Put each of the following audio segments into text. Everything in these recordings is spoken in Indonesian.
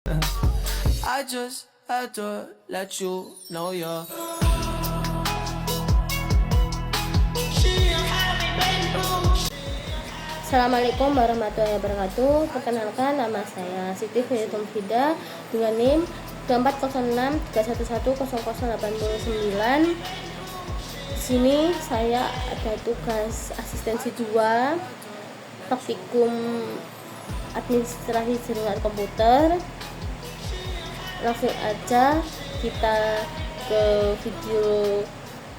I just had to let you know you're. Assalamualaikum warahmatullahi wabarakatuh. Perkenalkan, nama saya Siti Fidatul Fida dengan NIM 240631100089. Di sini saya ada tugas asistensi 2 praktikum administrasi jaringan komputer. Langsung aja kita ke video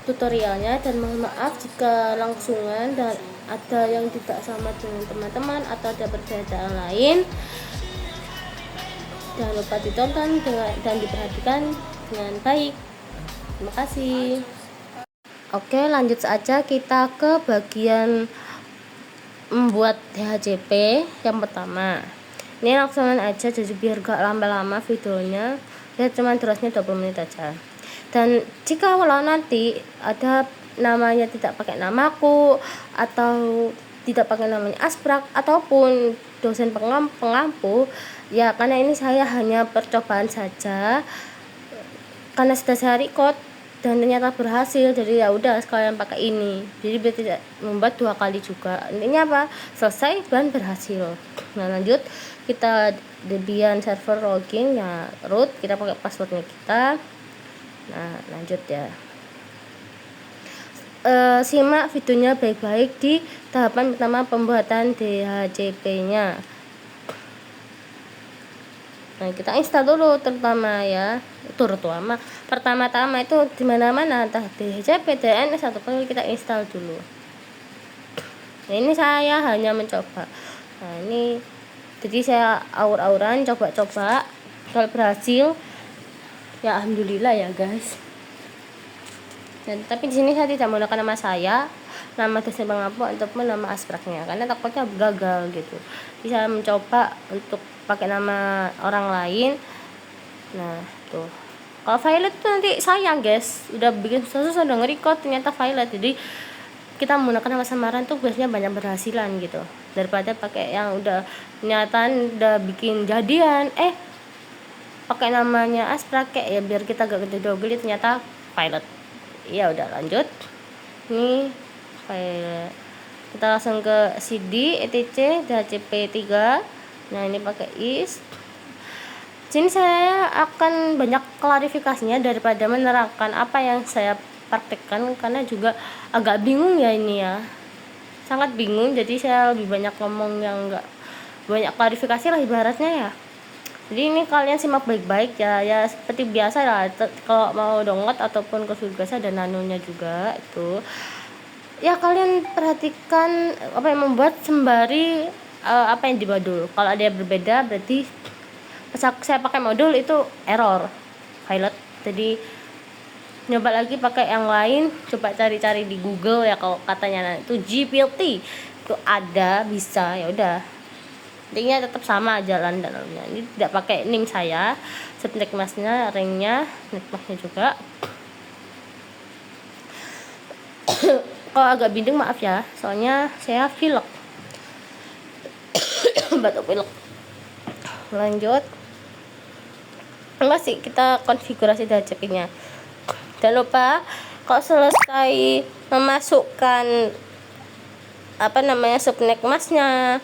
tutorialnya, dan mohon maaf jika langsungan dan ada yang tidak sama dengan teman-teman atau ada perbedaan lain. Jangan lupa ditonton dan diperhatikan dengan baik. Terima kasih. Oke, lanjut saja kita ke bagian membuat DHCP yang pertama. Ini langsung aja, jadi biar gak lama-lama videonya, ya cuma durasinya 20 menit aja. Dan jika kalau nanti ada namanya tidak pakai namaku atau tidak pakai namanya Asprak ataupun dosen pengampu, ya karena ini saya hanya percobaan saja, karena sudah saya record dan ternyata berhasil, jadi ya udah sekalian pakai ini, jadi biar tidak membuat 2 kali juga. Intinya apa? Selesai dan berhasil. Nah, lanjut kita Debian server login ya, root, kita pakai passwordnya kita. Nah, lanjut ya. Simak videonya baik-baik di tahapan pertama pembuatan DHCP-nya. Nah, kita install dulu pertama-tama itu di mana-mana, entah DHCP, DNS ataupun kita install dulu. Nah, ini saya hanya mencoba. Nah, ini jadi saya aur-auran coba-coba, kalau berhasil ya alhamdulillah ya guys. Dan tapi di sini saya tidak menggunakan nama saya, nama dosen pengampu ataupun nama Aspraknya, karena takutnya gagal gitu. Bisa mencoba untuk pakai nama orang lain. Nah, tuh. Kalau Violet tuh nanti sayang guys, udah bikin susah, udah nge-record ternyata Violet. Jadi kita menggunakan nama samaran tuh biasanya banyak berhasilan gitu, daripada pakai yang udah kenyataan udah bikin jadian pakai namanya Asprak kayak ya, biar kita gak gede-gede ternyata Violet. Ya udah, lanjut. Ini file, kita langsung ke cd etc dhcp3. Nah, ini pakai is. Sini saya akan banyak klarifikasinya daripada menerangkan apa yang saya praktekkan, karena juga agak bingung ya ini ya, sangat bingung. Jadi saya lebih banyak ngomong yang enggak banyak klarifikasi lah ibaratnya ya. Jadi ini kalian simak baik-baik ya, ya seperti biasa lah. Kalau mau download ataupun konfigurasi ada nanonya juga itu. Ya kalian perhatikan apa yang membuat sembari apa yang di modul. Kalau ada yang berbeda berarti saya pakai modul itu error Violet. Jadi nyoba lagi pakai yang lain, coba cari-cari di Google ya, kalau katanya itu GPT itu ada, bisa, ya udah. Intinya tetap sama jalan dalamnya. Ini tidak pakai NIM saya, subnet masknya, ringnya, netmasknya juga. Kalau agak bindeng maaf ya, soalnya saya pilek. Batuk pilek. Lanjut. Enggak sih, kita konfigurasi DHCP-nya. Jangan lupa kalau selesai memasukkan subnet masknya,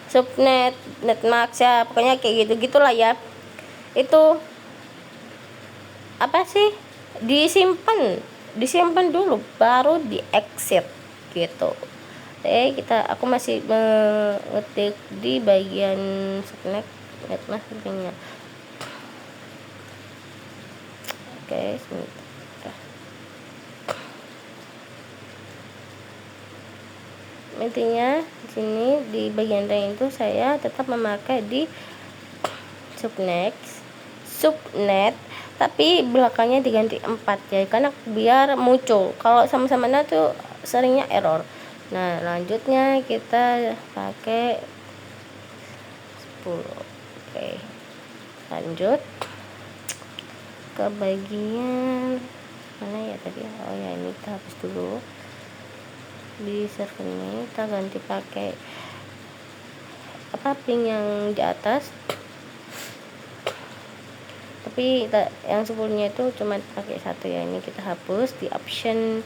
subnet, netmask ya, pokoknya kayak gitu-gitulah ya. Itu apa sih? Disimpan dulu baru di exit gitu. Aku masih mengetik di bagian subnet, netmask ringnya. Oke, sebentar. Intinya di sini di bagian ring itu saya tetap memakai di subnet, tapi belakangnya diganti 4 ya, karena biar muncul. Kalau sama-sama tuh seringnya error. Nah, lanjutnya kita pakai 10. Oke, lanjut ke bagian mana ya tadi? Oh ya, ini kita hapus dulu. Di server ini kita ganti pakai ping yang di atas. tapi yang 10-nya itu cuma pakai satu ya. Ini kita hapus di option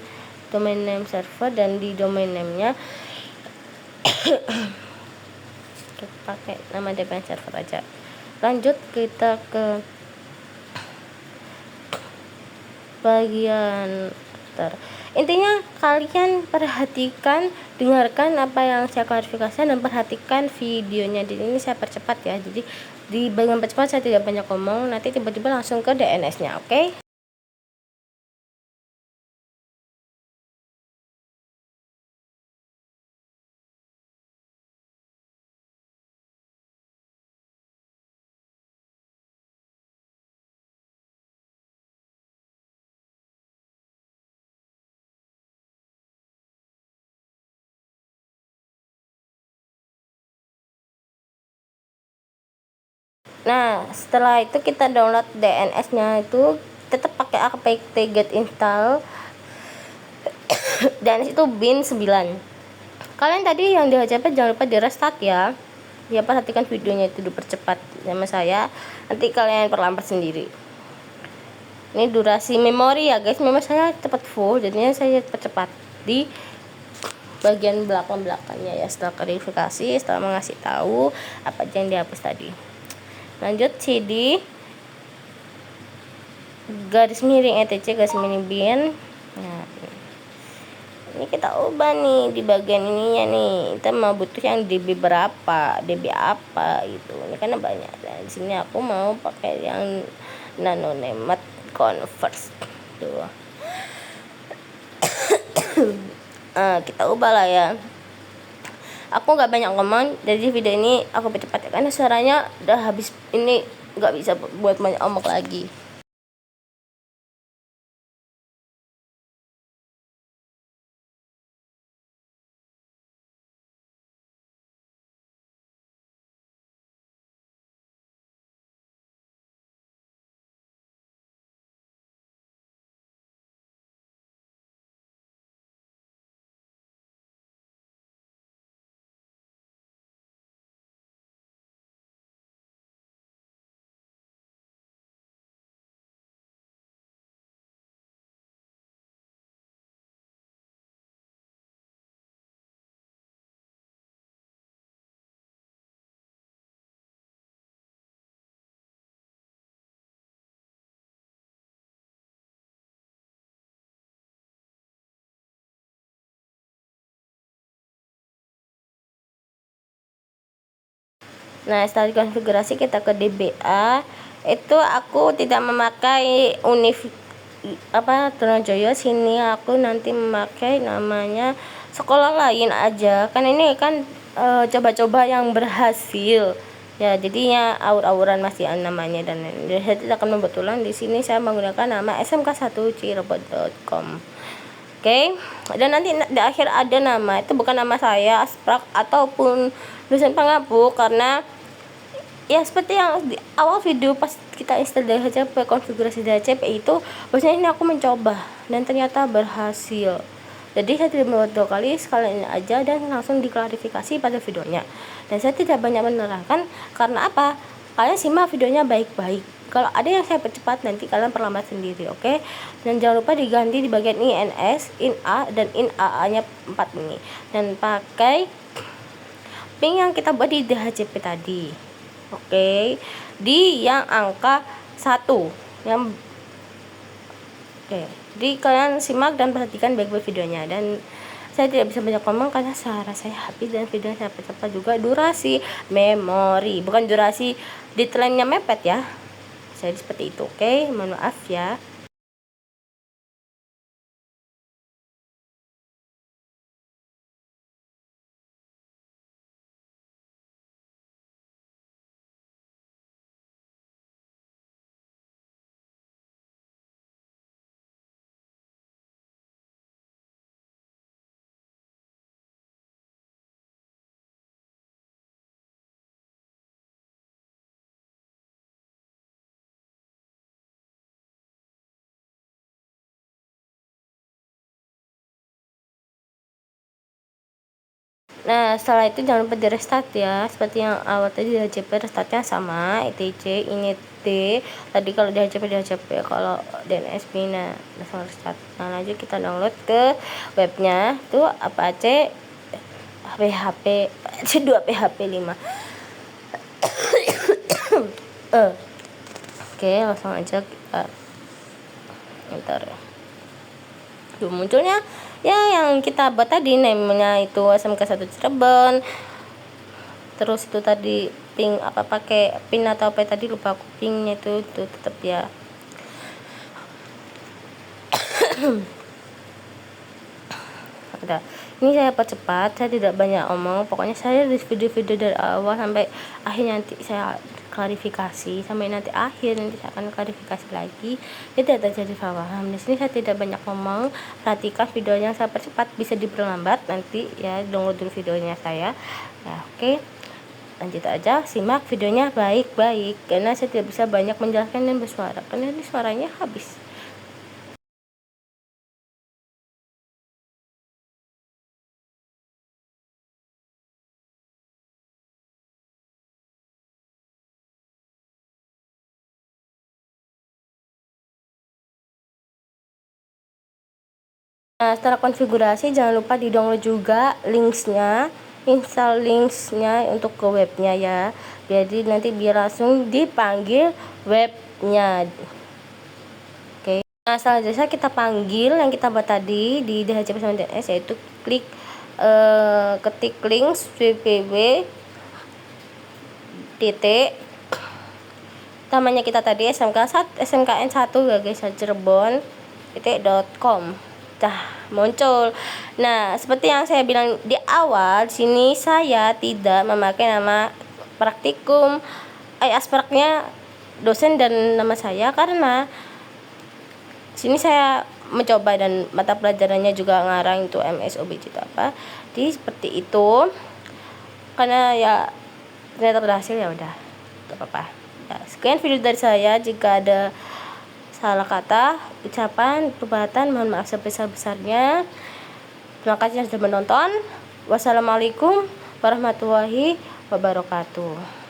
domain name server, dan di domain name-nya kita pakai nama domain server aja. Lanjut kita ke bagian intinya kalian perhatikan, dengarkan apa yang saya klarifikasi, dan perhatikan videonya. Di ini saya percepat ya, jadi di bagian percepat saya tidak banyak ngomong, nanti tiba-tiba langsung ke DNS-nya. Oke? Nah, setelah itu kita download DNS-nya, itu tetap pakai apt get install dan itu bin 9. Kalian tadi yang di HCP jangan lupa di restart ya. Ya, perhatikan videonya itu dipercepat sama saya, nanti kalian perlambat sendiri. Ini durasi memori ya guys, memang saya cepat full, jadinya saya percepat di bagian belakangnya ya, setelah klarifikasi, setelah mengasih tahu apa aja yang dihapus tadi. Lanjut cd garis miring etc garis miring bin. Nah, ini kita ubah nih di bagian ininya nih, kita mau butuh yang db berapa, db apa gitu. Ini karena banyak, dan di sini aku mau pakai yang nano nemat convert tuh. Kita ubah lah ya. Aku nggak banyak ngomong, jadi video ini aku percepat ya, karena suaranya udah habis, ini nggak bisa buat banyak omong lagi. Nah, setelah dikonfigurasi kita ke DBA. Itu aku tidak memakai Univ Tronojoyo, sini aku nanti memakai namanya sekolah lain aja. Kan ini kan coba-coba yang berhasil. Ya, jadinya aur-auran masih namanya, dan saya tidak akan membuat ulang. Di sini saya menggunakan nama smk1cirobot.com. Oke, dan nanti di akhir ada nama, itu bukan nama saya Asprak ataupun dosen pengapu, karena ya seperti yang di awal video pas kita install DHCP, konfigurasi DHCP itu, bahwasanya ini aku mencoba dan ternyata berhasil. Jadi saya tidak membuat 2 kali, sekali aja dan langsung diklarifikasi pada videonya. Dan saya tidak banyak menerangkan, karena apa? Kalian simak videonya baik-baik. Kalau ada yang saya percepat, nanti kalian perlambat sendiri, oke? Dan jangan lupa diganti di bagian INS, INA, dan INAA-nya 4 ini. Dan pakai ping yang kita buat di DHCP tadi. Oke, di yang angka 1. Jadi kalian simak dan perhatikan baik-baik videonya. Dan saya tidak bisa banyak ngomong karena suara saya habis, dan video saya cepat juga durasi memori, bukan durasi detailnya mepet ya. Saya seperti itu, oke? Mohon maaf ya. Nah, setelah itu jangan lupa di restart ya, seperti yang awal tadi di HCP restartnya sama etc. Ini D tadi kalau di HCP, kalau DNS Mina langsung restart. Nah, lanjut kita download ke webnya tuh Apache PHP 2 PHP 5. Oke, langsung aja kita enter. Tuh munculnya ya yang kita buat tadi, namanya itu SMK 1 Cirebon. Terus itu tadi ping apa, pakai pin atau apa tadi lupa aku, pingnya itu tetap ya. Udah, ini saya percepat, saya tidak banyak omong, pokoknya saya di video-video dari awal sampai akhir, nanti saya klarifikasi sampai nanti akhir, nanti saya akan klarifikasi lagi, tidak terjadi salah paham. Di sini saya tidak banyak ngomong, perhatikan videonya, saya percepat, bisa diperlambat nanti ya, download dulu videonya saya ya. Oke, lanjut aja, simak videonya baik-baik karena saya tidak bisa banyak menjelaskan dan bersuara karena ini suaranya habis. Nah, setelah konfigurasi jangan lupa di download juga linksnya, install linksnya untuk ke webnya ya, jadi nanti biar langsung dipanggil webnya. Oke, nah selanjutnya kita panggil yang kita buat tadi di DHCP sama DNS, yaitu klik ketik links www titik namanya kita tadi SMKN 1 ya guys, Cirebon .com. Muncul. Nah, seperti yang saya bilang di awal, sini saya tidak memakai nama praktikum aspeknya dosen dan nama saya karena sini saya mencoba dan mata pelajarannya juga ngarang itu MSOBJ itu apa. Jadi seperti itu. Karena ya ternyata berhasil, ya udah, gak apa-apa. Ya, sekian video dari saya. Jika ada salah kata, ucapan, perbuatan, mohon maaf sebesar-besarnya. Terima kasih yang sudah menonton. Wassalamualaikum warahmatullahi wabarakatuh.